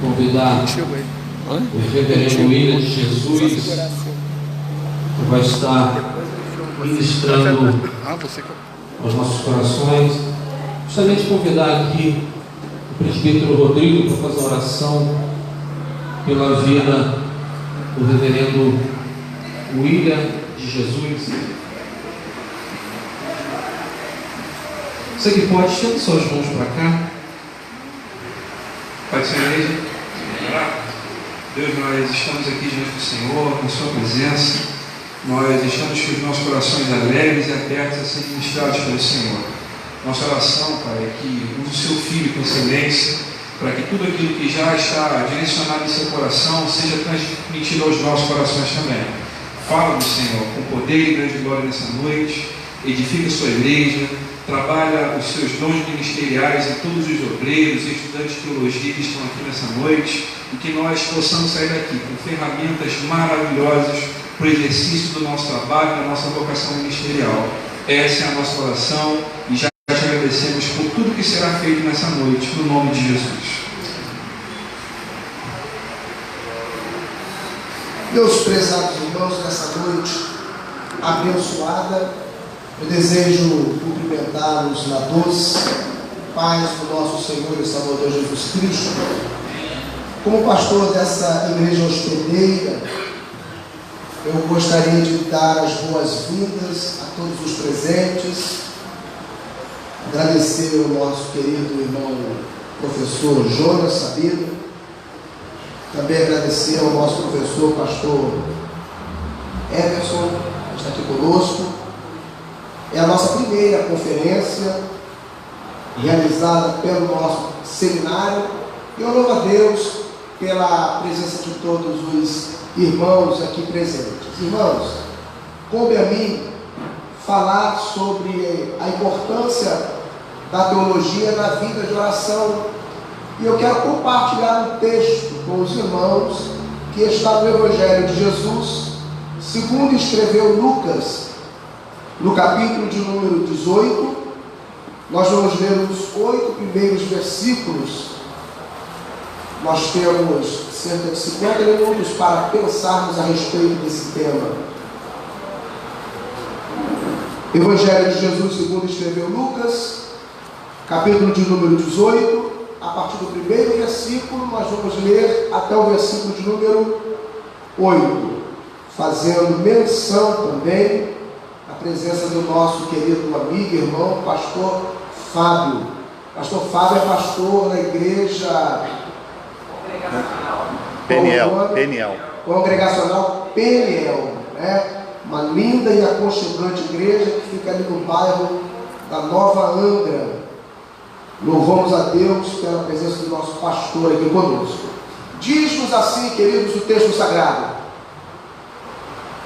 convidar o reverendo William de Jesus, que vai estar ministrando aos nossos corações. Gostaria de convidar aqui o presbítero Rodrigo para fazer oração pela vida do reverendo William de Jesus. Você que pode, estenda suas mãos para cá. Pode ser, igreja? Deus, nós estamos aqui diante do Senhor, na sua presença. Nós estamos com os nossos corações alegres e abertos a serem ministrados pelo Senhor. Nossa oração, Pai, é que use o seu Filho com excelência, para que tudo aquilo que já está direcionado em seu coração seja transmitido aos nossos corações também. Fala do Senhor com poder e grande glória nessa noite, edifica a sua igreja, trabalha os seus dons ministeriais em todos os obreiros e estudantes de teologia que estão aqui nessa noite, e que nós possamos sair daqui com ferramentas maravilhosas para o exercício do nosso trabalho, da nossa vocação ministerial. Essa é a nossa oração e já te agradecemos por tudo que será feito nessa noite, no nome de Jesus. Meus prezados irmãos, nessa noite abençoada, eu desejo cumprimentá-los na doce paz do nosso Senhor e Salvador Jesus Cristo. Como pastor dessa igreja hospedeira, eu gostaria de dar as boas-vindas a todos os presentes, agradecer ao nosso querido irmão professor Jonas Sabino, também agradecer ao nosso professor pastor Everson, que está aqui conosco. É a nossa primeira conferência realizada pelo nosso seminário, e eu louvo a Deus pela presença de todos os irmãos aqui presentes. Irmãos, coube a mim falar sobre a importância da teologia na vida de oração, e eu quero compartilhar um texto com os irmãos que está no Evangelho de Jesus, segundo escreveu Lucas, no capítulo de número 18. Nós vamos ler os 8 primeiros versículos. Nós temos cerca de 50 minutos para pensarmos a respeito desse tema. Evangelho de Jesus segundo escreveu Lucas, capítulo de número 18, a partir do primeiro versículo, nós vamos ler até o versículo de número 8, fazendo menção também à presença do nosso querido amigo e irmão, pastor Fábio. Pastor Fábio é pastor na igreja Congregacional Peniel, né? Uma linda e aconchegante igreja que fica ali no bairro da Nova Angra. Louvamos a Deus pela presença do nosso pastor aqui conosco. Diz-nos assim, queridos, o texto sagrado: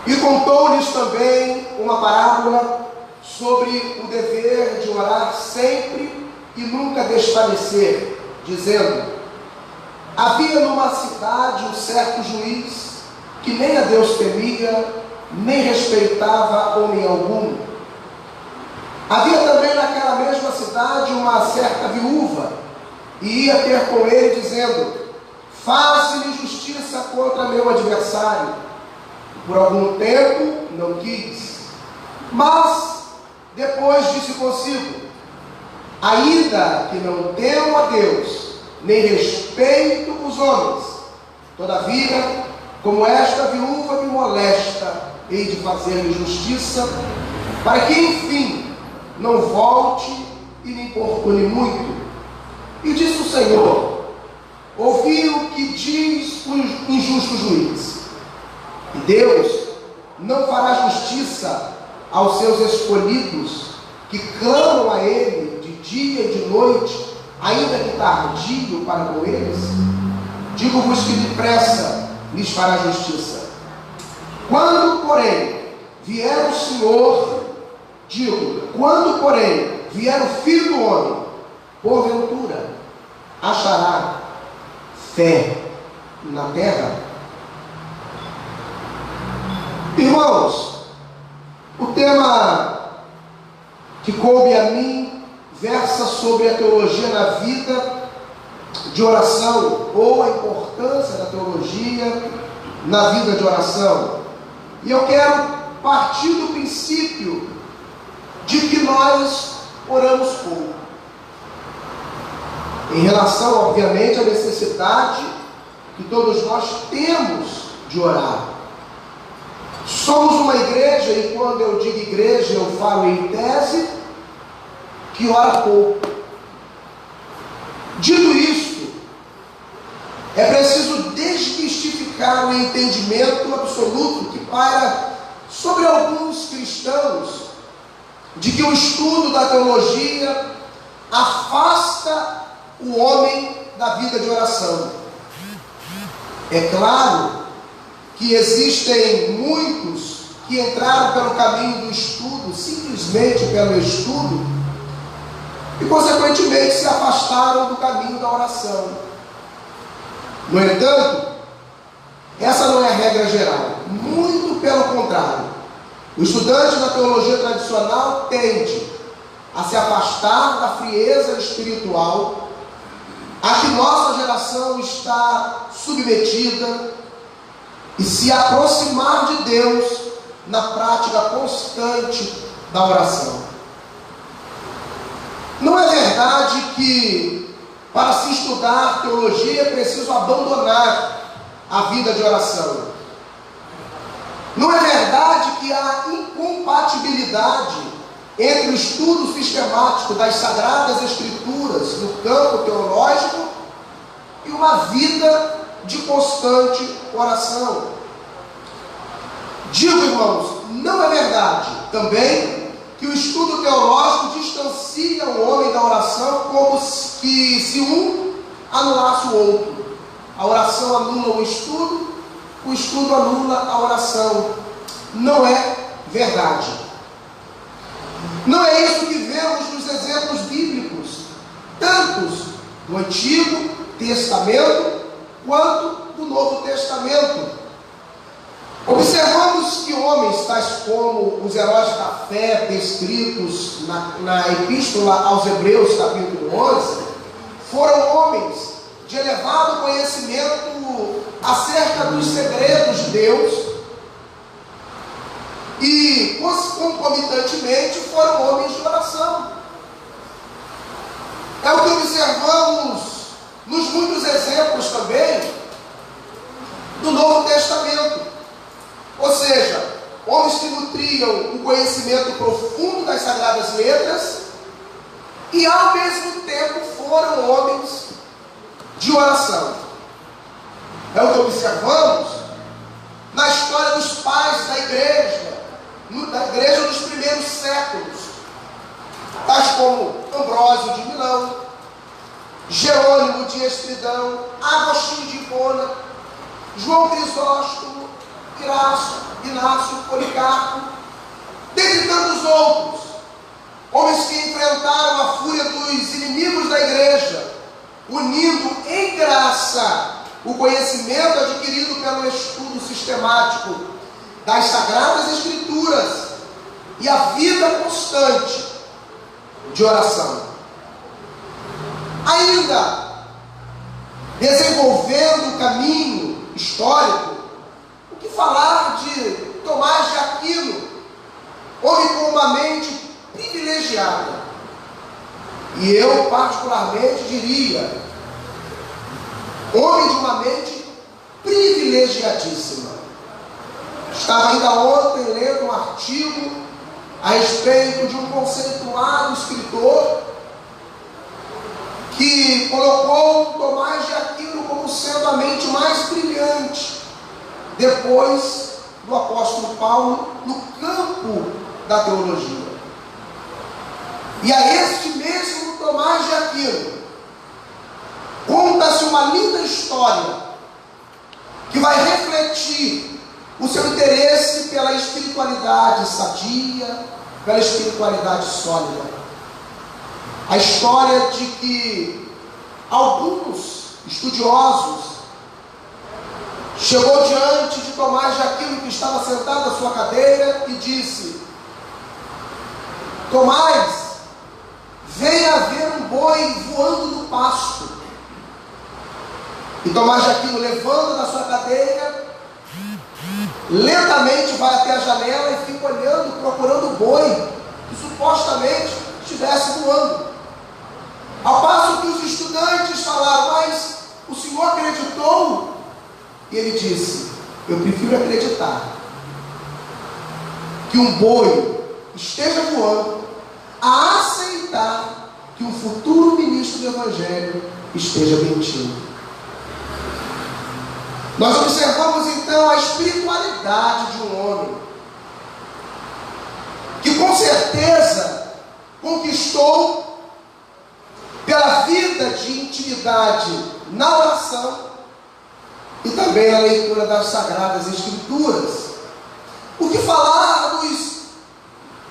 e contou-lhes também uma parábola sobre o dever de orar sempre e nunca desfalecer, dizendo: havia numa cidade um certo juiz que nem a Deus temia, nem respeitava homem algum. Havia também naquela mesma cidade uma certa viúva, e ia ter com ele, dizendo: faze-lhe justiça contra meu adversário. Por algum tempo não quis, mas depois disse consigo: ainda que não temo a Deus, nem respeito os homens, todavia, como esta viúva me molesta, hei de fazer-lhe justiça, para que enfim não volte e me importune muito. E disse o Senhor: ouvi o que diz o injusto juiz. E Deus não fará justiça aos seus escolhidos, que clamam a Ele de dia e de noite, ainda que tardio para com eles? Digo-vos que depressa lhes fará justiça. Quando, porém, vier o Senhor, quando, porém, vier o Filho do Homem, porventura, achará fé na terra? Irmãos, o tema que coube a mim versa sobre a teologia na vida de oração ou a importância da teologia na vida de oração. E eu quero partir do princípio de que nós oramos pouco. Em relação, obviamente, à necessidade que todos nós temos de orar. Somos uma igreja, e quando eu digo igreja, eu falo em tese, que ora pouco. Dito isso, é preciso desmistificar o entendimento absoluto que paira sobre alguns cristãos de que o estudo da teologia afasta o homem da vida de oração. É claro que existem muitos que entraram pelo caminho do estudo, simplesmente pelo estudo, e consequentemente se afastaram do caminho da oração. No entanto, essa não é a regra geral, muito pelo contrário. O estudante da teologia tradicional tende a se afastar da frieza espiritual a que nossa geração está submetida e se aproximar de Deus na prática constante da oração. Não é verdade que para se estudar teologia é preciso abandonar a vida de oração. Não é verdade que há incompatibilidade entre o estudo sistemático das Sagradas Escrituras no campo teológico e uma vida de constante oração. Digo, irmãos, não é verdade também que o estudo teológico distancia o homem da oração como se um anulasse o outro. A oração anula o estudo anula a oração. Não é verdade. Não é isso que vemos nos exemplos bíblicos, tantos do Antigo Testamento quanto do Novo Testamento. Observamos que homens tais como os heróis da fé descritos na Epístola aos Hebreus, capítulo 11, foram homens de elevado conhecimento acerca dos segredos de Deus e, concomitantemente, foram homens de oração. É o que observamos nos muitos exemplos também do Novo Testamento. Ou seja, homens que nutriam o conhecimento profundo das Sagradas Letras e, ao mesmo tempo, foram homens de oração. É o que observamos na história dos pais da igreja dos primeiros séculos, tais como Ambrósio de Milão, Jerônimo de Estridão, Agostinho de Hipona, João Crisóstomo, Inácio, Policarpo, dentre tantos outros, homens que enfrentaram a fúria dos inimigos da igreja, unindo em graça o conhecimento adquirido pelo estudo sistemático das Sagradas Escrituras e a vida constante de oração. Ainda desenvolvendo o caminho histórico, o que falar de Tomás de Aquino, homem com uma mente privilegiada? E eu particularmente diria, homem de uma mente privilegiadíssima. Estava ainda ontem lendo um artigo a respeito de um conceituado escritor que colocou Tomás de Aquino como sendo a mente mais brilhante depois do apóstolo Paulo no campo da teologia. E a este mesmo Tomás de Aquino conta-se uma linda história que vai refletir o seu interesse pela espiritualidade sadia, pela espiritualidade sólida. A história de que alguns estudiosos chegou diante de Tomás de Aquino, que estava sentado à sua cadeira, e disse: Tomás, venha ver um boi voando no pasto. E Tomás de Aquino levanta da sua cadeira, lentamente vai até a janela e fica olhando, procurando o boi que supostamente estivesse voando. Ao passo que os estudantes falaram: mas o senhor acreditou? E ele disse: eu prefiro acreditar que um boi esteja voando a aceitar que um futuro ministro do Evangelho esteja mentindo. Nós observamos então a espiritualidade de um homem que com certeza conquistou pela vida de intimidade na oração e também na leitura das Sagradas Escrituras. O que falar dos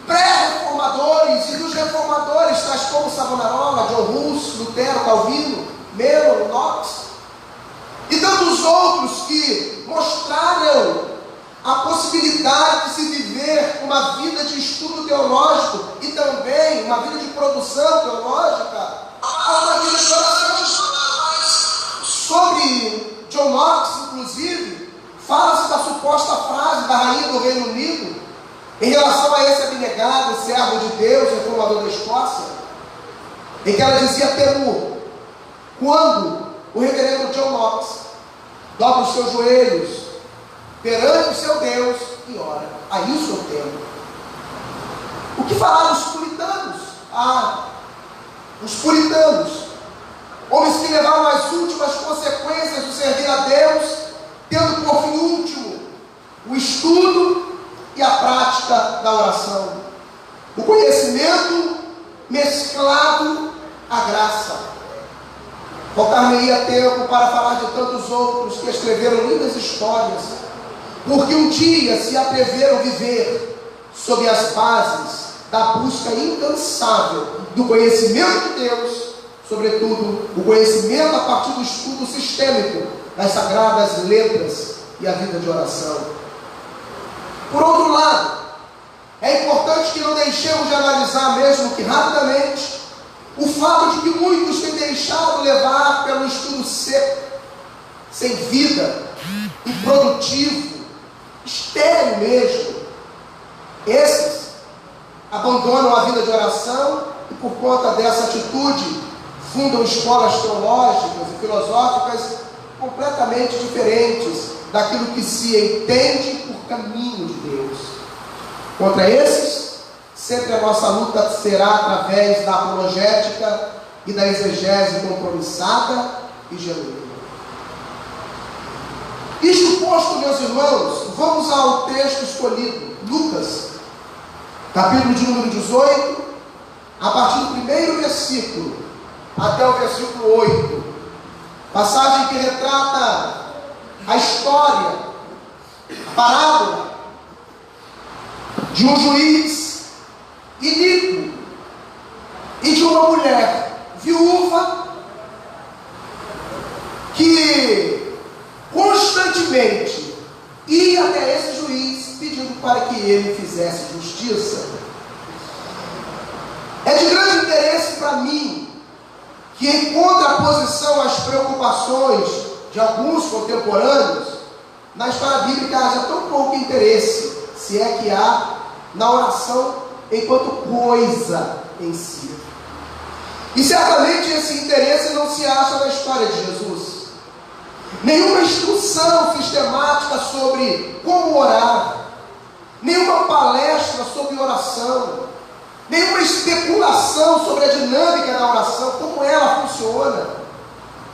pré-reformadores e dos reformadores, tais como Savonarola, John Hus, Lutero, Calvino, Melo, Knox e tantos outros que mostraram a possibilidade de se viver uma vida de estudo teológico e também uma vida de produção teológica, a uma vida de oração. Sobre John Knox, inclusive, fala-se da suposta frase da rainha do Reino Unido em relação a esse abnegado servo de Deus, reformador da Escócia, em que ela dizia: temo quando o reverendo John Knox dobra os seus joelhos perante o seu Deus e ora. A isso eu temo. O que falar dos puritanos? Os puritanos, homens que levaram as últimas consequências do servir a Deus, tendo por fim último o estudo e a prática da oração, o conhecimento mesclado à graça. Faltar-me-ia tempo para falar de tantos outros que escreveram lindas histórias, porque um dia se atreveram a viver sob as bases da busca incansável do conhecimento de Deus, sobretudo o conhecimento a partir do estudo sistêmico das sagradas letras e a vida de oração. Por outro lado, é importante que não deixemos de analisar, mesmo que rapidamente, o fato de que muitos têm deixado levar pelo estudo seco, sem vida, improdutivo, estéril mesmo. Esses abandonam a vida de oração e, por conta dessa atitude, fundam escolas teológicas e filosóficas completamente diferentes daquilo que se entende por caminho de Deus. Contra esses, sempre a nossa luta será através da apologética e da exegese compromissada e genuína. Isto posto, meus irmãos, vamos ao texto escolhido, Lucas, capítulo de número 18, a partir do primeiro versículo até o versículo 8, passagem que retrata a história, a parábola de um juiz iníquo e de uma mulher viúva que constantemente ia até esse juiz pedindo para que ele fizesse justiça. É de grande interesse para mim que, em contraposição às preocupações de alguns contemporâneos, na história bíblica haja tão pouco interesse, se é que há, na oração enquanto coisa em si. E certamente esse interesse não se acha na história de Jesus. Nenhuma instrução sistemática sobre como orar, nenhuma palestra sobre oração, nenhuma especulação sobre a dinâmica da oração, como ela funciona,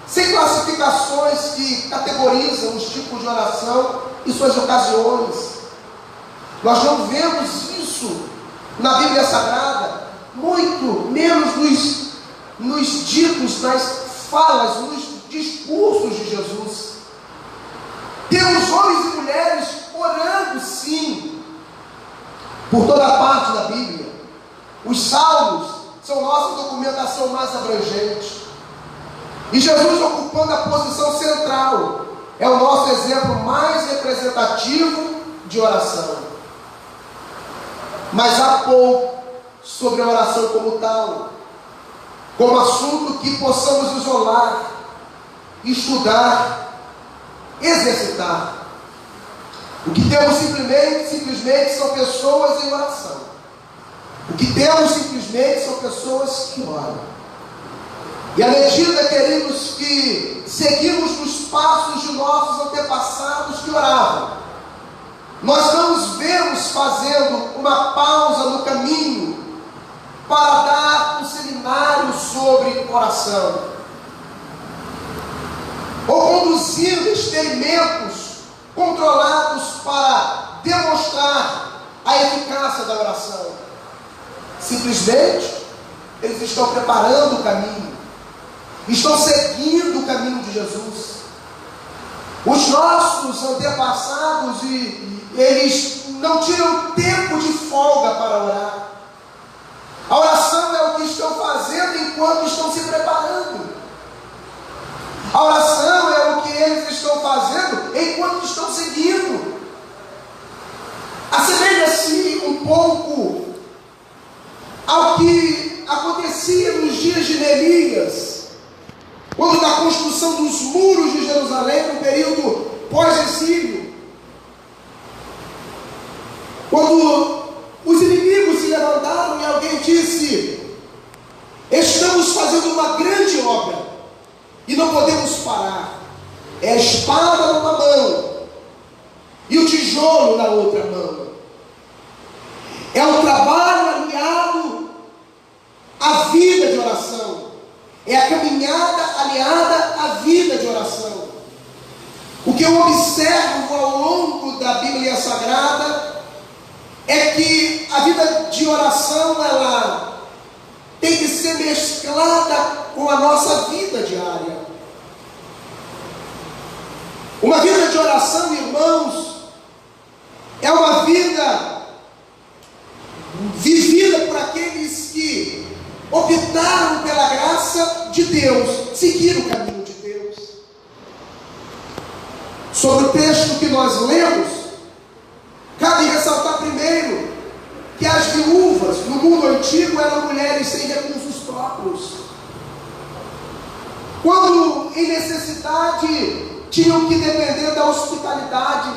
sem classificações que categorizam os tipos de oração e suas ocasiões. Nós não vemos isso na Bíblia Sagrada, muito menos nos ditos, nas falas, nos discursos de Jesus. Temos homens e mulheres orando, sim, por toda parte da Bíblia. Os salmos são nossa documentação mais abrangente. E Jesus, ocupando a posição central, é o nosso exemplo mais representativo de oração. Mas há pouco sobre a oração como tal, como assunto que possamos isolar estudar, exercitar. O que temos simplesmente são pessoas em oração. O que temos simplesmente são pessoas que oram. E à medida, queridos, que seguimos nos passos de nossos antepassados que oravam, nós não os vemos fazendo uma pausa no caminho para dar um seminário sobre oração, ou conduzindo experimentos controlados para demonstrar a eficácia da oração. Simplesmente, eles estão preparando o caminho, estão seguindo o caminho de Jesus. Os nossos antepassados, eles não tiram tempo de folga para orar. A oração é o que estão fazendo enquanto estão se preparando. A oração é o que eles estão fazendo enquanto estão seguindo. Assemelha-se um pouco ao que acontecia nos dias de Neemias, quando da construção dos muros de Jerusalém, no período pós-exílio, quando os inimigos se levantaram e alguém disse: estamos fazendo uma grande obra e não podemos parar. É a espada numa mão e o tijolo na outra mão. É um trabalho alinhado à vida de oração. É a caminhada aliada à vida de oração. O que eu observo ao longo da Bíblia Sagrada é que a vida de oração, ela tem que ser mesclada com a nossa vida diária. Uma vida de oração, irmãos, é uma vida vivida por aqueles que optaram pela graça de Deus, seguiram o caminho de Deus. Sobre o texto que nós lemos, cabe ressaltar primeiro que as viúvas no mundo antigo eram mulheres sem recursos próprios. Quando em necessidade, tinham que depender da hospitalidade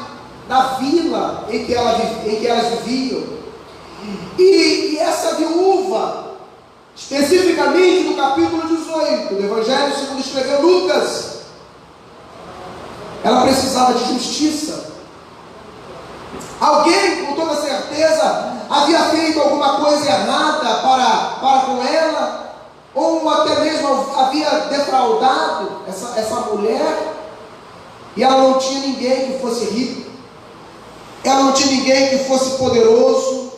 da vila em que elas viviam. E essa viúva, especificamente no capítulo 18 do Evangelho segundo escreveu Lucas, ela precisava de justiça. Alguém, com toda certeza, havia feito alguma coisa errada para com ela, ou até mesmo havia defraudado essa mulher, e ela não tinha ninguém que fosse rico, ela não tinha ninguém que fosse poderoso,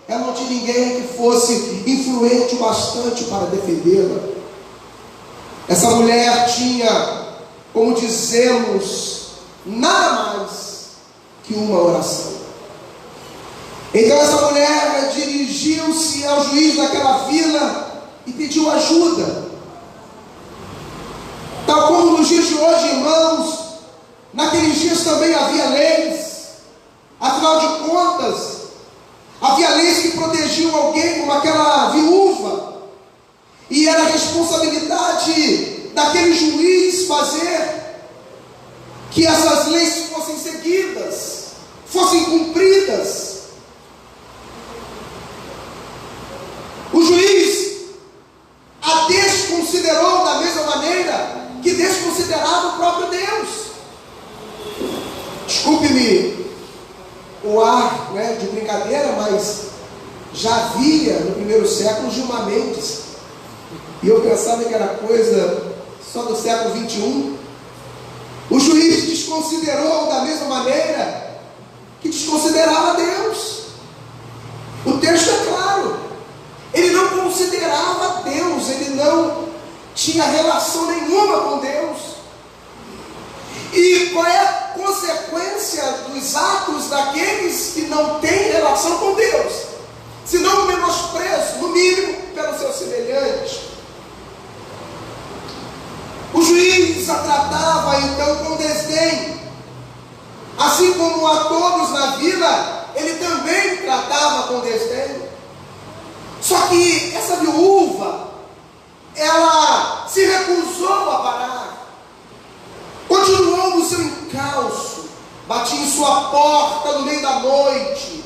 ela não tinha ninguém que fosse influente o bastante para defendê-la. Essa mulher tinha, como dizemos, nada mais que uma oração. Então essa mulher dirigiu-se ao juiz daquela vila e pediu ajuda. Tal como nos dias de hoje, irmãos, naqueles dias também havia leis. Afinal de contas, havia leis que protegiam alguém como aquela viúva, e era responsabilidade daquele juiz fazer que essas leis fossem seguidas, fossem cumpridas. O juiz a desconsiderou da mesma maneira que desconsiderava o próprio Deus. Desculpe-me o ar, de brincadeira, mas já havia no primeiro século Gilmar Mendes, e eu pensava que era coisa só do século 21. O juiz desconsiderou da mesma maneira que desconsiderava Deus. O texto é claro. Ele não considerava Deus, ele não tinha relação nenhuma com Deus. E qual é a consequência dos atos daqueles que não têm relação com Deus? Se não o menosprezo, no mínimo, pelo seu semelhante. O juiz a tratava então com desdém. Assim como a todos na vila, ele também tratava com desdém. Só que essa viúva, ela se recusou a parar. continuou no seu encalço, batia em sua porta no meio da noite,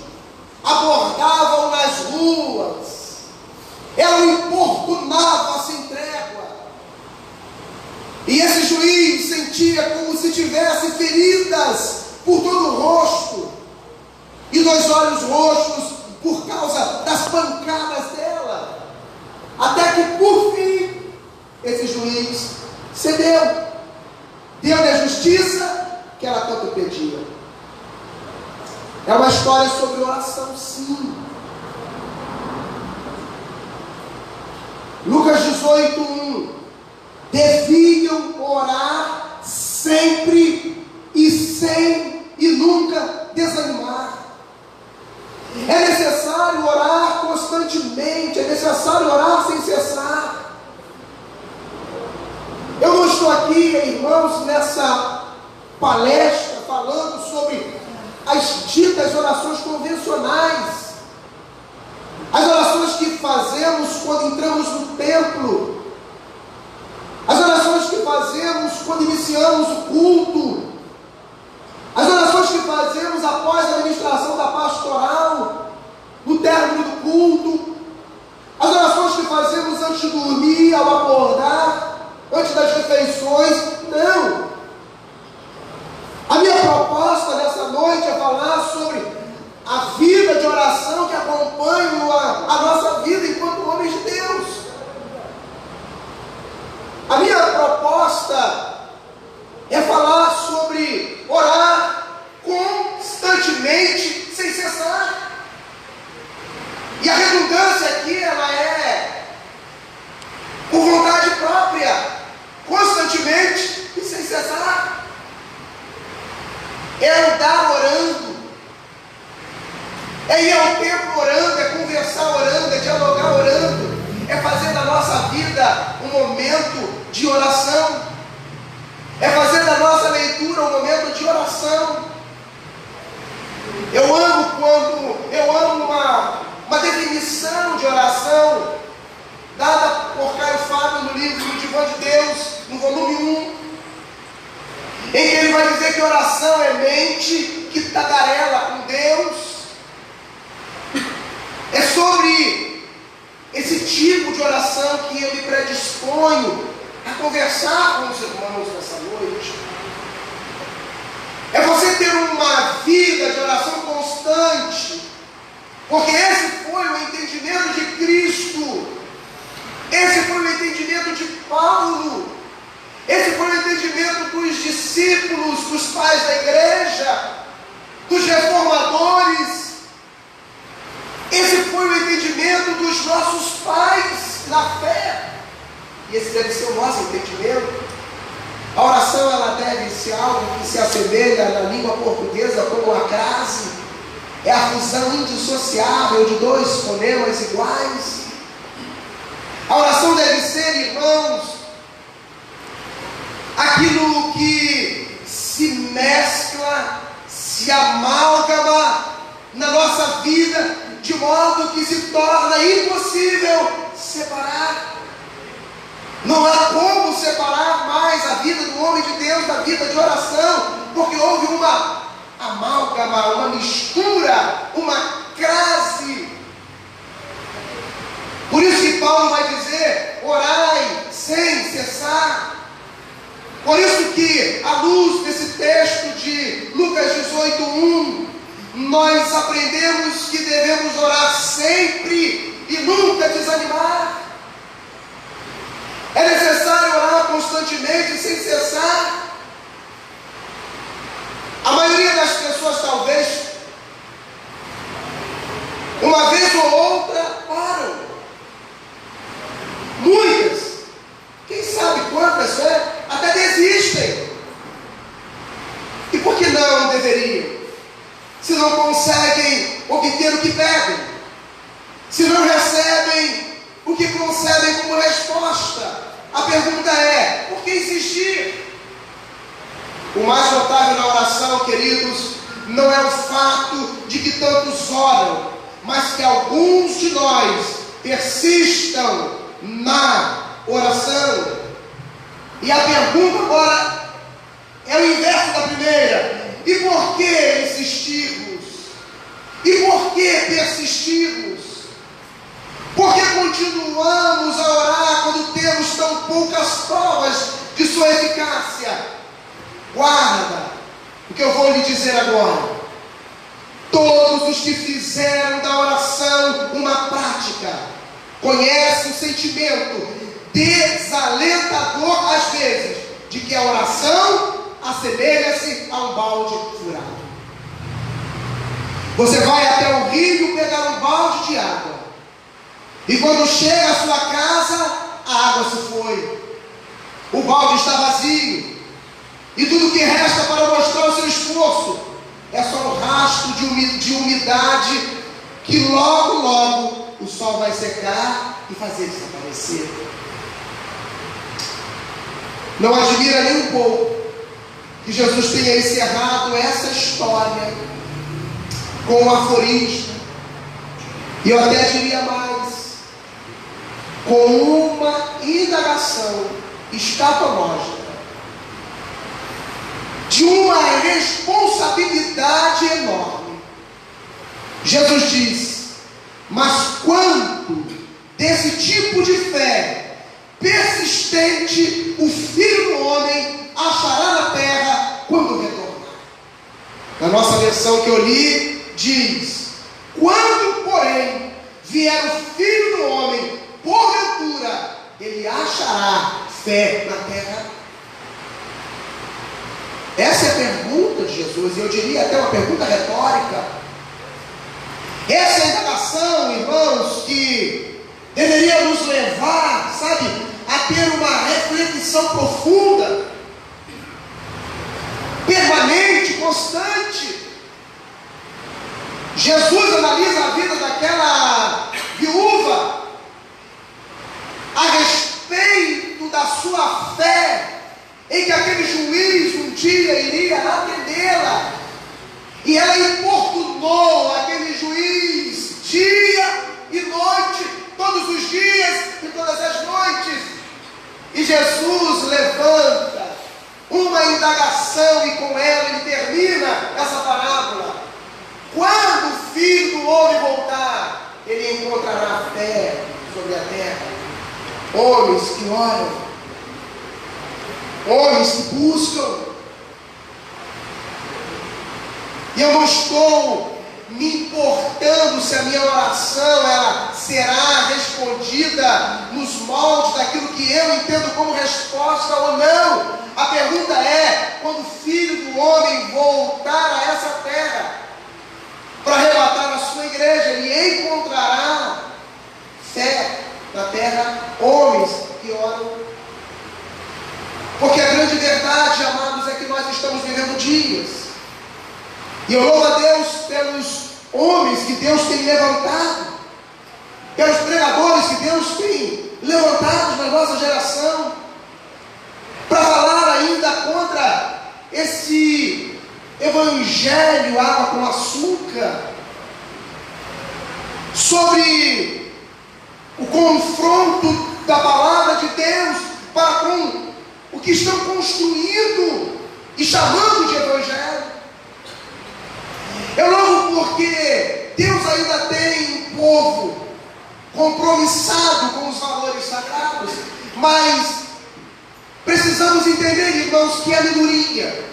abordavam nas ruas, ela o importunava sem trégua, e esse juiz sentia como se tivesse feridas por todo o rosto, e 2 olhos roxos por causa das pancadas dela, até que por fim, esse juiz cedeu, deu-lhe a justiça que ela tanto pedia. É uma história sobre oração, sim. Lucas 18:1. Deviam orar sempre e nunca desanimar. É necessário orar constantemente, é necessário orar sem cessar. Eu não estou aqui, irmãos, nessa palestra falando sobre as ditas orações convencionais, as orações que fazemos quando entramos no templo, as orações que fazemos quando iniciamos o culto, as orações que fazemos após a administração da pastoral, no término do culto, as orações que fazemos antes de dormir, ao acordar, antes das refeições. Não! A minha proposta nessa noite é falar sobre a vida de oração que acompanha a nossa vida enquanto homens de Deus. A minha proposta é falar sobre orar constantemente, sem cessar. E a redundância aqui, ela é por vontade própria, constantemente e sem cessar. É andar orando, é ir ao templo orando, é conversar orando, é dialogar orando, é fazer da nossa vida um momento de oração, é fazer da nossa leitura um momento de oração. Eu amo uma definição de oração dada por Caio Fábio no livro O Divã de Deus, no volume 1, em que ele vai dizer que oração é mente que tagarela com Deus. É sobre esse tipo de oração que eu me predisponho a conversar com os irmãos nessa noite. É você ter uma vida de oração constante, porque esse foi o entendimento de Cristo, esse foi o entendimento de Paulo, esse foi o entendimento dos discípulos, dos pais da igreja, dos reformadores. Esse foi o entendimento dos nossos pais na fé, e esse deve ser o nosso entendimento. A oração, ela deve ser algo que se assemelha na língua portuguesa como uma crase, é a fusão indissociável de 2 fonemas iguais. A oração deve ser, irmãos, aquilo que se mescla, se amálgama na nossa vida, de modo que se torna impossível separar. Não há como separar mais a vida do homem de Deus da vida de oração, porque houve uma amálgama, uma mistura, uma crase. Por isso que Paulo vai dizer: orai sem cessar. Por isso que, à luz desse texto de Lucas 18:1, nós aprendemos que devemos orar sempre e nunca desanimar. É necessário orar constantemente, sem cessar. A maioria das pessoas, talvez, uma vez ou outra, param. Muitas, quem sabe quantas, até desistem. E por que não deveriam? Se não conseguem obter o que pedem, se não recebem o que concebem como resposta, a pergunta é: por que insistir? O mais notável na oração, queridos, não é o fato de que tantos oram, mas que alguns de nós persistam na oração. E a pergunta agora É o inverso da primeira. E por que insistirmos? E por que persistirmos? Por que continuamos a orar quando temos tão poucas provas de sua eficácia? Guarda o que eu vou lhe dizer agora. Todos os que fizeram da oração uma prática conhecem o sentimento desalentador às vezes de que a oração assemelha-se a um balde furado. Você vai até o rio pegar um balde de água, e quando chega à sua casa, a água se foi, o balde está vazio, e tudo que resta para mostrar o seu esforço é só um rastro de umidade que logo, logo o sol vai secar e fazer desaparecer. Não admira nem um pouco que Jesus tenha encerrado essa história com um aforismo, e eu até diria mais, com uma indagação escatológica de uma responsabilidade enorme. Jesus diz: mas quanto desse tipo de fé persistente o Filho do Homem achará na terra quando retornar? Na nossa versão que eu li, diz: quando, porém, vier o Filho do Homem, porventura, ele achará fé na terra? Essa é a pergunta de Jesus, e eu diria até uma pergunta retórica. Essa é a indagação, irmãos, que deveria nos levar, sabe, a ter uma reflexão profunda, permanente, constante. Jesus analisa a vida daquela viúva a respeito da sua fé em que aquele juiz um dia iria atendê-la, e ela importunou aquele juiz dia e noite, todos os dias e todas as noites, e Jesus levanta uma indagação, e com ela ele termina essa parábola. Quando o Filho do Homem voltar, ele encontrará fé sobre a terra. Homens que oram, homens que buscam. E eu não estou me importando se a minha oração ela será respondida nos moldes daquilo que eu entendo como resposta ou não. A pergunta é: quando o Filho do Homem voltar a essa terra para arrebatar a sua igreja, ele encontrará fé na terra, homens que oram. Porque a grande verdade, amados, é que nós estamos vivendo dias, e eu louvo a Deus pelos homens que Deus tem levantado, pelos pregadores que Deus tem levantado na nossa geração, para falar ainda contra esse evangelho água com açúcar, sobre o confronto da palavra de Deus para com o que estão construindo e chamando de evangelho. Eu louvo porque Deus ainda tem um povo compromissado com os valores sagrados, mas precisamos entender, irmãos, que a minoria,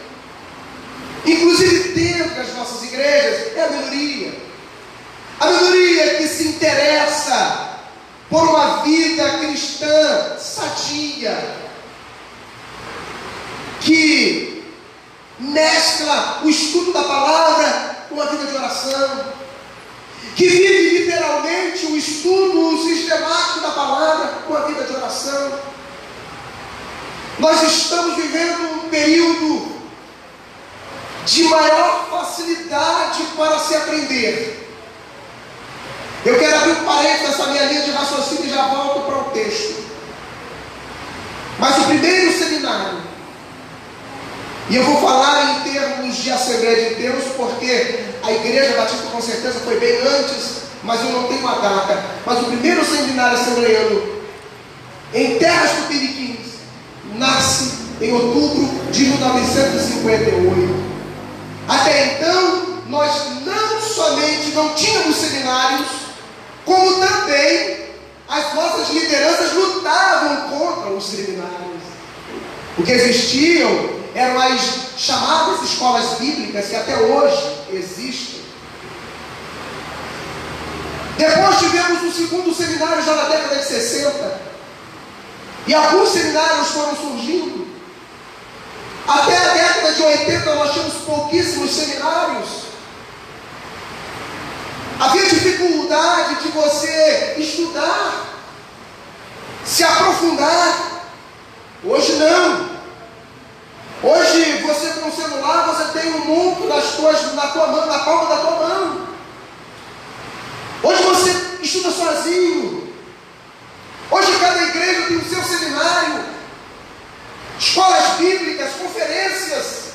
inclusive dentro das nossas igrejas, é a minoria que se interessa por uma vida cristã sadia, que mescla o estudo da palavra com a vida de oração, que vive literalmente o estudo sistemático da palavra com a vida de oração. Nós estamos vivendo um período de maior facilidade para se aprender. Eu quero abrir um parênteses nessa minha linha de raciocínio e já volto para o texto. Mas o primeiro seminário, e eu vou falar em termos de Assembleia de Deus, porque a Igreja Batista com certeza foi bem antes, mas eu não tenho uma data. Mas o primeiro seminário assembleiano em terras tupiniquins nasce em outubro de 1958. Até então, nós não somente não tínhamos seminários, como também as nossas lideranças lutavam contra os seminários. O que existiam eram as chamadas escolas bíblicas, que até hoje existem. Depois tivemos o segundo seminário já na década de 60. E alguns seminários foram surgindo. Até a década de 80 nós tínhamos pouquíssimos seminários. Havia dificuldade de você estudar, se aprofundar. Hoje não. Hoje você com o celular, você tem um mundo na tua mão, na palma da tua mão. Hoje você estuda sozinho. Hoje cada igreja tem o seu seminário, escolas bíblicas, conferências.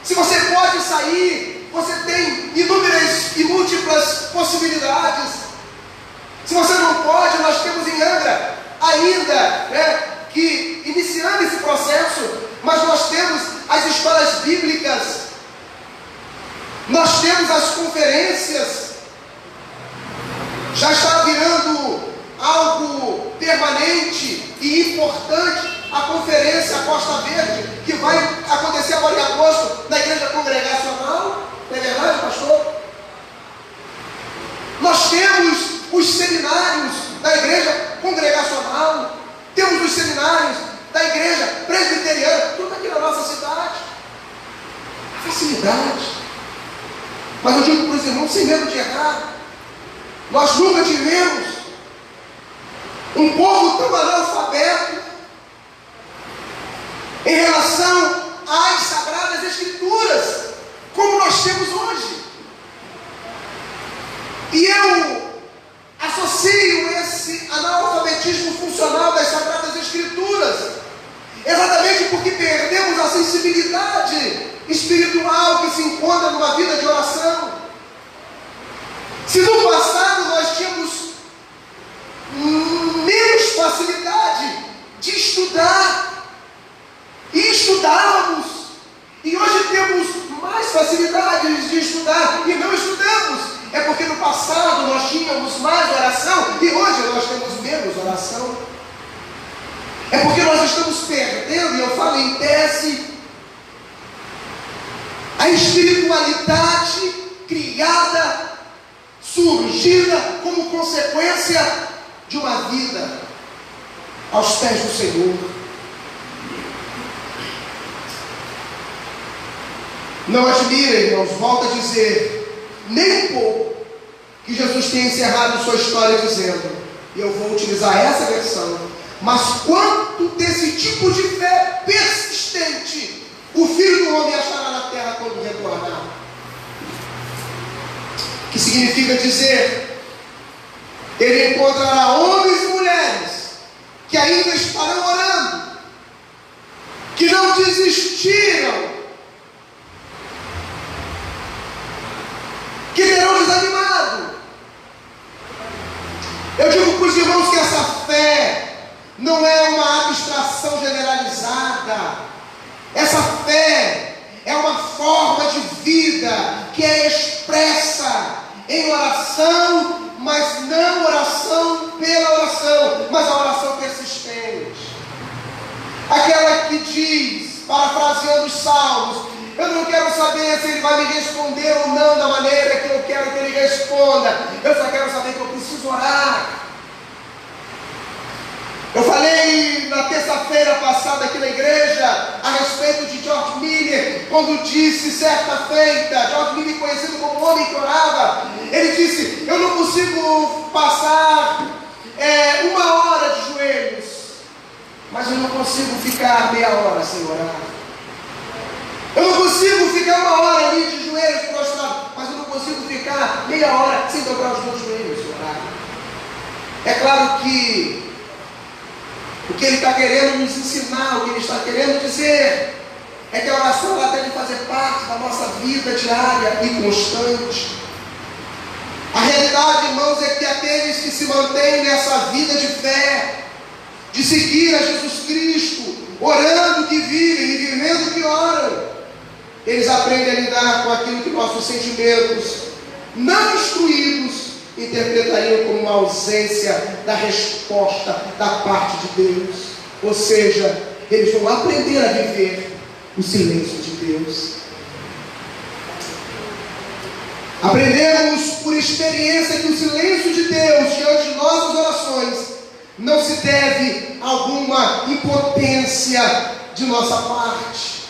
Se você pode sair, você tem inúmeras e múltiplas possibilidades. Se você não pode, nós temos em Angra ainda, que iniciando esse processo, mas nós temos as escolas bíblicas, nós temos as conferências. Já está virando algo permanente e importante a conferência Costa Verde, que vai acontecer agora em agosto na igreja congregacional. Não é verdade, pastor? Nós temos os seminários da igreja congregacional, temos os seminários da igreja presbiteriana, tudo aqui na nossa cidade. A facilidade. Mas eu digo para os irmãos, sem medo de errar, nós nunca tivemos um povo tão analfabeto em relação às Sagradas Escrituras como nós temos hoje. E eu associo esse analfabetismo funcional das Sagradas Escrituras exatamente porque perdemos a sensibilidade espiritual que se encontra numa vida de oração. Se no passado nós tínhamos menos facilidade de estudar e estudávamos, e hoje temos mais facilidades de estudar e não estudamos, é porque no passado nós tínhamos mais oração e hoje nós temos menos oração. É porque nós estamos perdendo, e eu falo em tese, a espiritualidade criada, surgida como consequência de uma vida aos pés do Senhor. Não admirem, irmãos, volto a dizer, nem um pouco, que Jesus tenha encerrado sua história dizendo, e eu vou utilizar essa versão, mas quanto desse tipo de fé persistente o Filho do Homem achará na terra quando retornar. Que significa dizer, ele encontrará homens e mulheres que ainda estarão orando, que não desistiram, que terão desanimado. Eu digo para os irmãos que essa fé não é uma abstração generalizada. Essa fé é uma forma de vida que é expressa em oração, mas não oração pela oração, mas a oração persistente. Aquela que diz, parafraseando os salmos, eu não quero saber se ele vai me responder ou não da maneira que eu quero que ele responda, eu só quero saber que eu preciso orar. Eu falei na terça-feira passada aqui na igreja a respeito de George Miller, quando disse certa feita, George Miller conhecido como homem que orava, ele disse, eu não consigo passar 1 hora de joelhos, mas eu não consigo ficar meia hora sem orar. Eu não consigo ficar 1 hora ali de joelhos prostrados, mas eu não consigo ficar meia hora sem dobrar os meus joelhos e orar. É claro que o que ele está querendo nos ensinar, o que ele está querendo dizer, é que a oração ela deve fazer parte da nossa vida diária e constante. A realidade, irmãos, é que aqueles que se mantêm nessa vida de fé, de seguir a Jesus Cristo, orando que vivem e vivendo que oram. Eles aprendem a lidar com aquilo que nossos sentimentos, não instruídos, interpretariam como uma ausência da resposta da parte de Deus. Ou seja, eles vão aprender a viver o silêncio de Deus. Aprendemos por experiência que o silêncio de Deus diante de nossas orações não se deve a alguma impotência de nossa parte,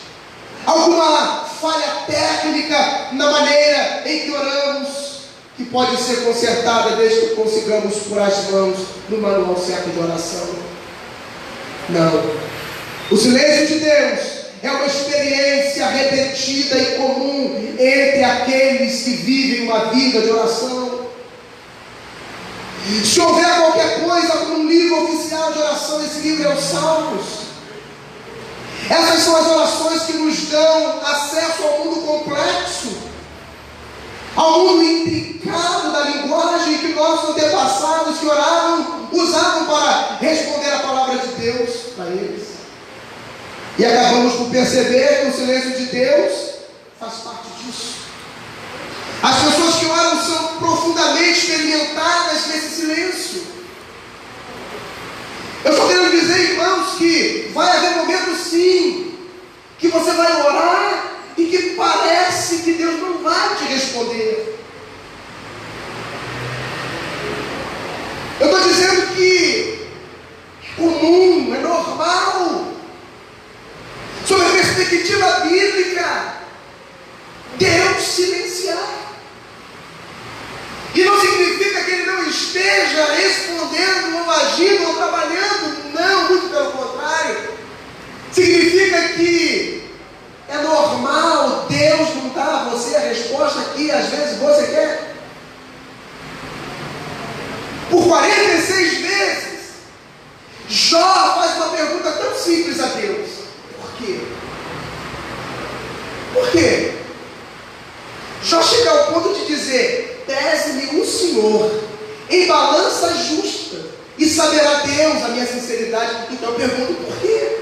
alguma falha técnica na maneira em que oramos, que pode ser consertada desde que consigamos pôr as mãos no manual certo de oração. Não. O silêncio de Deus é uma experiência repetida e comum entre aqueles que vivem uma vida de oração. Se houver qualquer coisa como um livro oficial de oração, esse livro é os Salmos. Essas são as orações que nos dão acesso ao mundo complexo, ao mundo intricado da linguagem que nossos antepassados que oravam, usavam para responder a palavra de Deus para eles. E acabamos por perceber que o silêncio de Deus faz parte disso. As pessoas que oram são profundamente experimentadas nesse silêncio. Eu estou querendo dizer, irmãos, que vai haver momentos sim, que você vai orar e que parece que Deus não vai te responder. Eu estou dizendo que é comum, é normal. Sob a perspectiva bíblica, Deus silenciar. E não significa que Ele não esteja respondendo, ou agindo, ou trabalhando. Não, muito pelo contrário. Significa que é normal Deus não dar a você a resposta que às vezes você quer. Por 46 vezes, Jó faz uma pergunta tão simples a Deus. Por quê? Por quê? Jó chega ao ponto de dizer: pese-me o Senhor em balança justa, e saberá Deus a minha sinceridade. Então eu pergunto por quê?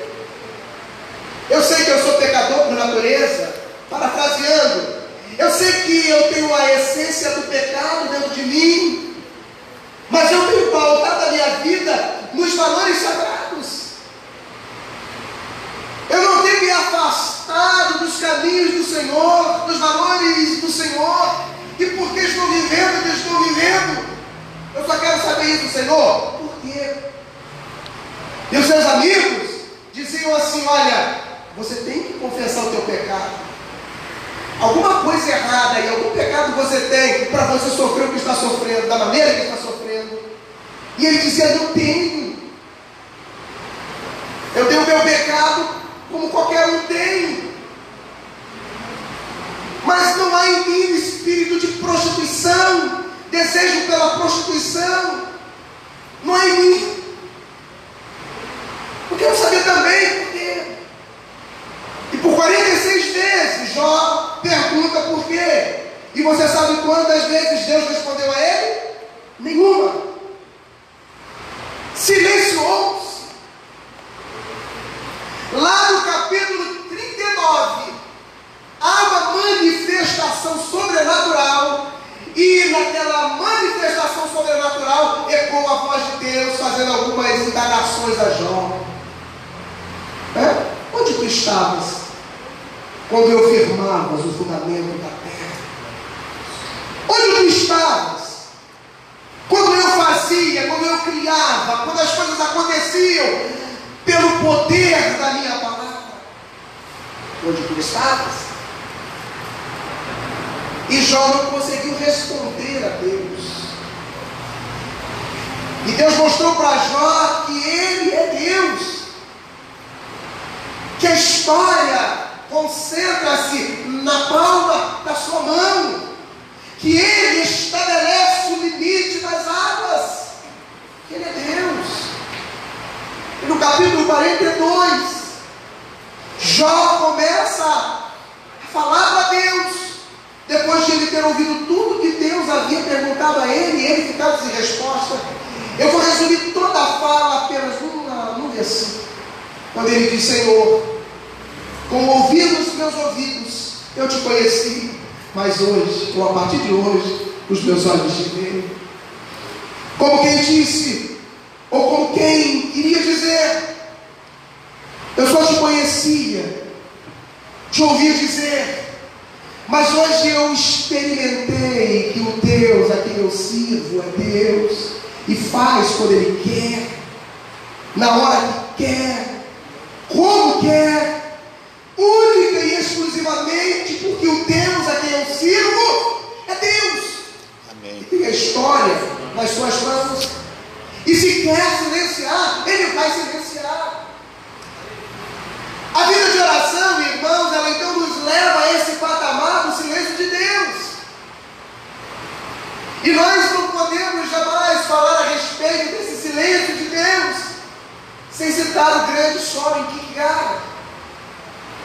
Eu sei que eu sou pecador por natureza, parafraseando, eu sei que eu tenho a essência do pecado dentro de mim, mas eu tenho pautado a minha vida nos valores sagrados. Eu não tenho me afastado dos caminhos do Senhor, dos valores do Senhor. E porque estou vivendo o que estou vivendo, eu só quero saber isso, Senhor. Por quê? E os seus amigos diziam assim: olha, você tem que confessar o teu pecado. Alguma coisa errada e algum pecado você tem para você sofrer o que está sofrendo, da maneira que está sofrendo. E ele dizia: eu tenho o meu pecado como qualquer um tem, mas não há em mim o espírito de prostituição, desejo pela prostituição, não há em mim. Eu quero saber também por quê. E por 46 vezes Jó pergunta por quê. E você sabe quantas vezes Deus respondeu a ele? Nenhuma. Silenciou-se. Lá no capítulo 39, há uma manifestação sobrenatural, e naquela manifestação sobrenatural ecoa a voz de Deus fazendo algumas indagações a Jó. Onde tu estavas quando eu firmavas o fundamento da terra? Onde tu estavas quando eu fazia, quando eu criava, quando as coisas aconteciam pelo poder da minha palavra? Onde tu estavas? E Jó não conseguiu responder a Deus. E Deus mostrou para Jó que Ele é Deus, que a história concentra-se na palma da sua mão, que Ele estabelece o limite das águas, que Ele é Deus. E no capítulo 42, Jó começa a falar para Deus, depois de ele ter ouvido tudo que Deus havia perguntado a ele, e ele ficava sem resposta. Eu vou resumir toda a fala apenas num versículo. quando ele diz: Senhor, com o ouvido dos meus ouvidos eu te conheci, mas hoje, ou a partir de hoje, os meus olhos te veem. Como quem disse, ou como quem queria dizer: eu só te conhecia, te ouvia dizer, mas hoje eu experimentei que o Deus a quem eu sirvo é Deus, e faz quando Ele quer, na hora que quer, como quer, única e exclusivamente porque o Deus a quem eu sirvo é Deus. Amém. E tem a história nas suas mãos, e se quer silenciar, Ele vai silenciar. A vida de oração, irmãos, ela então nos leva a esse patamar do silêncio de Deus. E nós não podemos jamais falar a respeito desse silêncio de Deus sem citar o grande Søren Kierkegaard,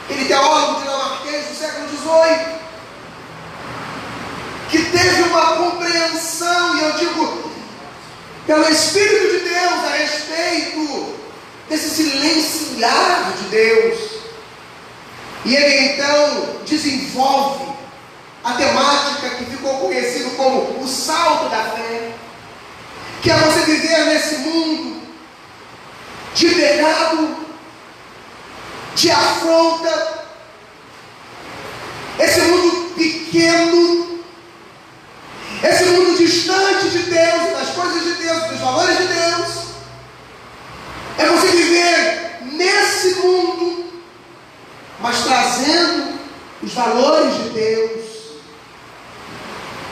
aquele teólogo dinamarquês do século XVIII, que teve uma compreensão, e eu digo, pelo Espírito de Deus, a respeito desse silenciar de Deus. E ele então desenvolve a temática que ficou conhecido como o salto da fé, que é você viver nesse mundo de pecado, de afronta, esse mundo pequeno, esse mundo distante de Deus, das coisas de Deus, dos valores de Deus. É você viver nesse mundo, mas trazendo os valores de Deus.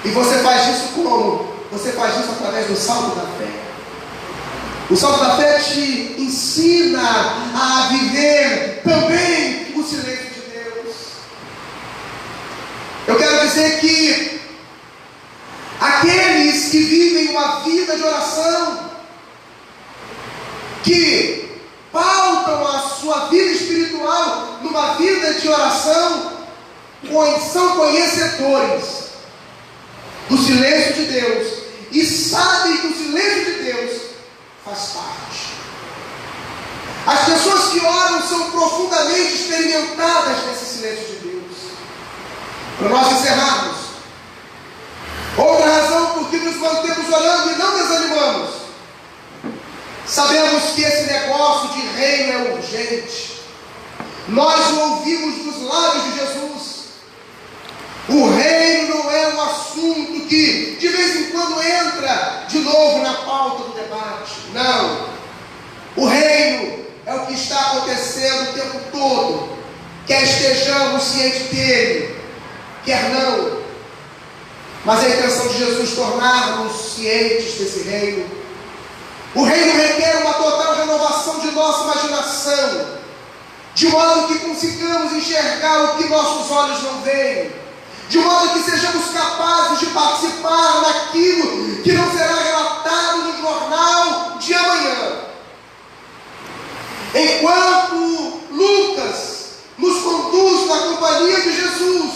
E você faz isso como? Você faz isso através do salto da fé. O salto da fé te ensina a viver também o silêncio de Deus. Eu quero dizer que aqueles que vivem uma vida de oração, que pautam a sua vida espiritual numa vida de oração, são conhecedores do silêncio de Deus e sabem que o silêncio de Deus faz parte. As pessoas que oram são profundamente experimentadas nesse silêncio de Deus. Para nós encerrarmos, outra razão por que nos mantemos orando e não desanimamos: sabemos que esse negócio de reino é urgente. Nós o ouvimos dos lábios de Jesus. O reino não é um assunto que de vez em quando entra de novo na pauta do debate. Não. O reino é o que está acontecendo o tempo todo, quer estejamos cientes dele, quer não. Mas a intenção de Jesus tornar-nos cientes desse reino. O reino requer uma total renovação de nossa imaginação, de modo que consigamos enxergar o que nossos olhos não veem, de modo que sejamos capazes de participar naquilo que não será relatado no jornal de amanhã. Enquanto Lucas nos conduz na companhia de Jesus,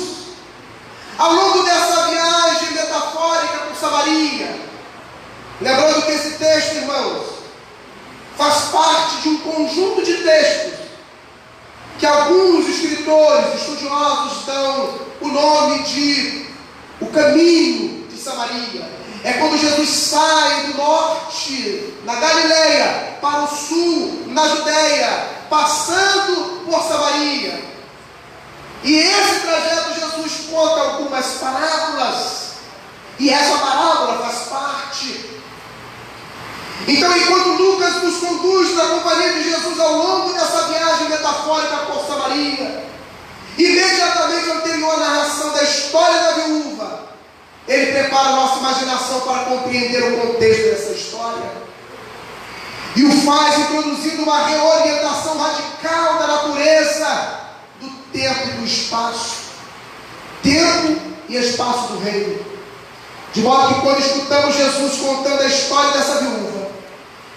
ao longo dessa viagem metafórica por Samaria, lembrando que esse texto, irmãos, faz parte de um conjunto de textos que alguns escritores, estudiosos dão o nome de o caminho de Samaria. É quando Jesus sai do norte, na Galileia, para o sul, na Judeia, passando por Samaria. E esse trajeto Jesus conta algumas parábolas, e essa parábola faz parte. Então, enquanto Lucas nos conduz na companhia de Jesus ao longo dessa viagem metafórica por Samaria, imediatamente anterior à narração da história da viúva, ele prepara a nossa imaginação para compreender o contexto dessa história, e o faz introduzindo uma reorientação radical da natureza do tempo e do espaço, tempo e espaço do reino, de modo que quando escutamos Jesus contando a história dessa viúva,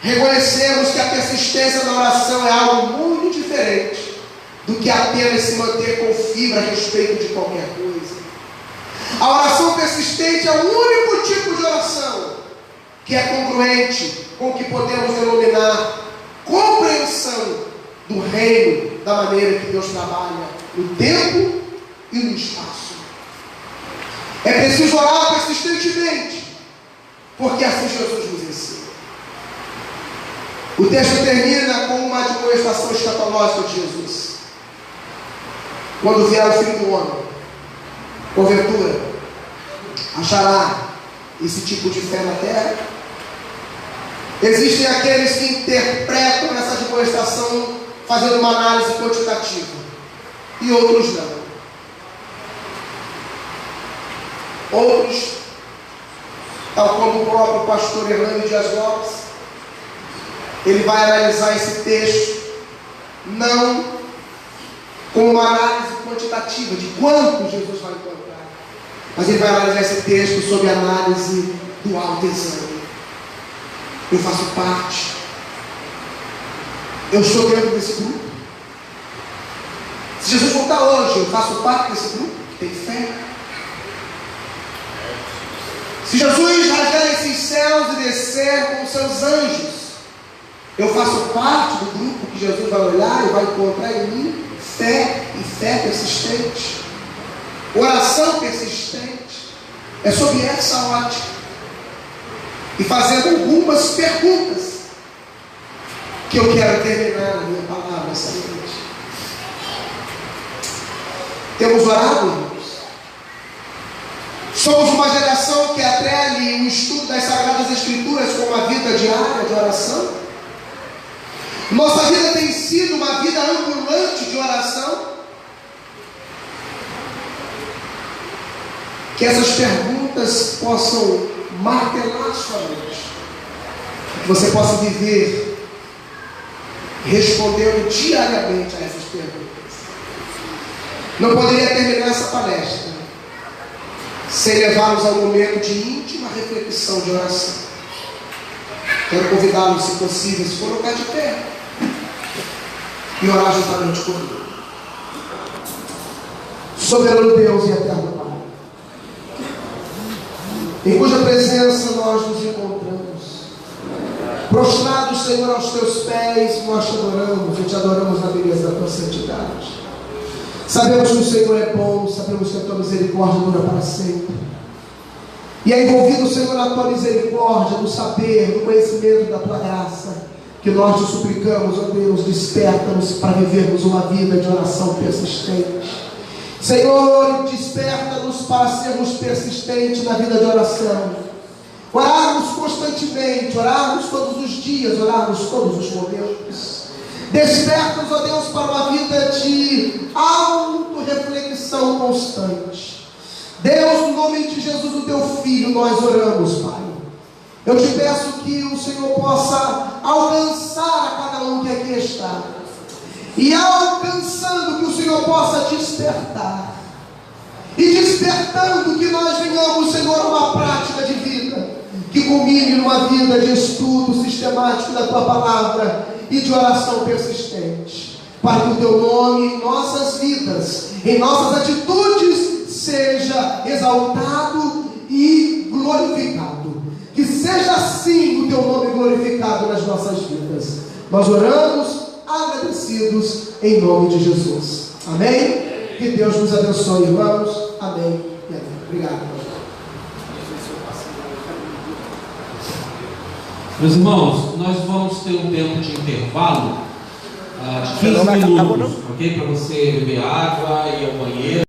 reconhecemos que a persistência na oração é algo muito diferente do que apenas se manter com fibra a respeito de qualquer coisa. A oração persistente é o único tipo de oração que é congruente com o que podemos denominar compreensão do reino, da maneira que Deus trabalha, no tempo e no espaço. É preciso orar persistentemente, porque assim Jesus nos ensina. O texto termina com uma admoestação escatológica de Jesus. Quando vier o Filho do Homem, porventura, achará esse tipo de fé na terra? Existem aqueles que interpretam essa admoestação fazendo uma análise quantitativa, e outros não. Outros, tal como o próprio pastor Hernando Dias Lopes, ele vai analisar esse texto não com uma análise quantitativa de quanto Jesus vai encontrar, mas ele vai analisar esse texto sob a análise do autoexame. Eu faço parte, eu estou dentro desse grupo. Se Jesus voltar hoje, eu faço parte desse grupo que tem fé. Se Jesus rasgar esses céus e descer com os seus anjos, eu faço parte do grupo que Jesus vai olhar e vai encontrar em mim fé, e fé persistente, oração persistente. É sob essa ótica, e fazendo algumas perguntas, que eu quero terminar a minha palavra essa noite. Temos orado, irmãos? Somos uma geração que atrele o estudo das Sagradas Escrituras com uma vida diária de oração? Nossa vida tem sido uma vida ambulante de oração? Que essas perguntas possam martelar sua mente, que você possa viver respondendo diariamente a essas perguntas. Não poderia terminar essa palestra sem levar-nos a um momento de íntima reflexão de oração. Quero convidá-los, se possível, se colocar de pé e orar juntamente comigo. Soberano Deus e eterno Pai, em cuja presença nós nos encontramos, prostrados, Senhor, aos teus pés, nós te adoramos e te adoramos na beleza da tua santidade. Sabemos que o Senhor é bom, sabemos que a tua misericórdia dura para sempre, e é envolvido, Senhor, na tua misericórdia, no saber, no conhecimento da tua graça, que nós te suplicamos, ó Deus, desperta-nos para vivermos uma vida de oração persistente. Senhor, desperta-nos para sermos persistentes na vida de oração, orarmos constantemente, orarmos todos os dias, orarmos todos os momentos. Desperta-nos, ó Deus, para uma vida de auto-reflexão constante. Deus, no nome de Jesus, o teu Filho, nós oramos, Pai. Eu te peço que o Senhor possa alcançar a cada um que aqui está, e alcançando, que o Senhor possa despertar, e despertando, que nós venhamos, Senhor, a uma prática de vida que culmine numa vida de estudo sistemático da tua palavra e de oração persistente, para que o teu nome em nossas vidas, em nossas atitudes, seja exaltado e glorificado. Que seja assim o teu nome glorificado nas nossas vidas. Nós oramos agradecidos em nome de Jesus. Amém? Que Deus nos abençoe, irmãos. Amém e amém. Obrigado. Meus irmãos, nós vamos ter um tempo de intervalo de 15 minutos, ok? Para você beber água e ir ao banheiro.